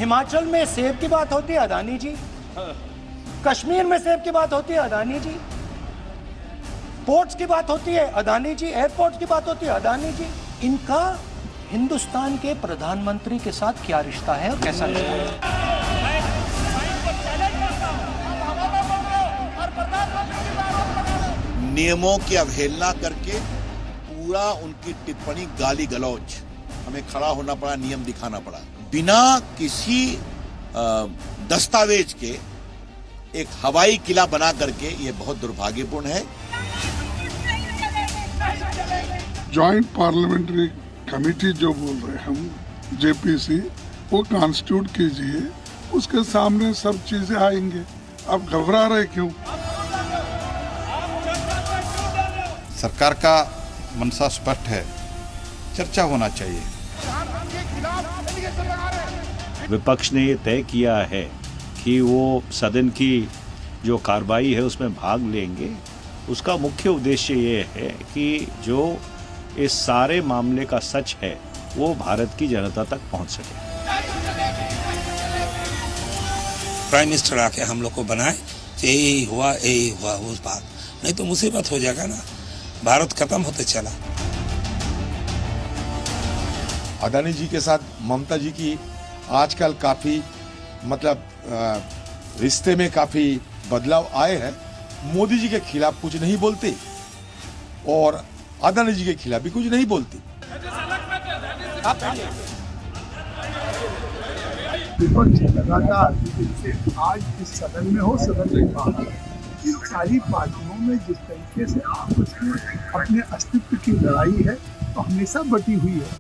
हिमाचल में सेब की बात होती है, अदानी जी। कश्मीर में सेब की बात होती है, अदानी जी। पोर्ट्स की बात होती है, अदानी जी। एयरपोर्ट्स की बात होती है, अदानी जी। इनका हिंदुस्तान के प्रधानमंत्री के साथ क्या रिश्ता है और कैसा रिश्ता है? नियमों की अवहेलना करके पूरा उनकी टिप्पणी गाली गलौज, हमें खड़ा होना पड़ा, नियम दिखाना पड़ा, बिना किसी दस्तावेज के एक हवाई किला बना करके। ये बहुत दुर्भाग्यपूर्ण है। जॉइंट पार्लियामेंट्री कमेटी जो बोल रहे हैं हम, जेपीसी, वो कॉन्स्टिट्यूट कीजिए, उसके सामने सब चीजें आएंगे। आप घबरा रहे क्यों? सरकार का मनसा स्पष्ट है, चर्चा होना चाहिए। विपक्ष ने ये तय किया है कि वो सदन की जो कार्रवाई है उसमें भाग लेंगे। उसका मुख्य उद्देश्य ये है कि जो इस सारे मामले का सच है वो भारत की जनता तक पहुंच सके। प्राइम मिनिस्टर आके हम लोग को बनाए, यही हुआ उस बात, नहीं तो मुसीबत हो जाएगा ना, भारत खत्म होते चला। अदानी जी के साथ ममता जी की आजकल काफी रिश्ते में काफी बदलाव आए हैं। मोदी जी के खिलाफ कुछ नहीं बोलती और अदानी जी के खिलाफ भी कुछ नहीं बोलती। विपक्ष लगातार से आज इस सदन में हो, सदन में बाहर, इन सारी पार्टियों में जिस तरीके से आपस में अपने अस्तित्व की लड़ाई है तो हमेशा बटी हुई है।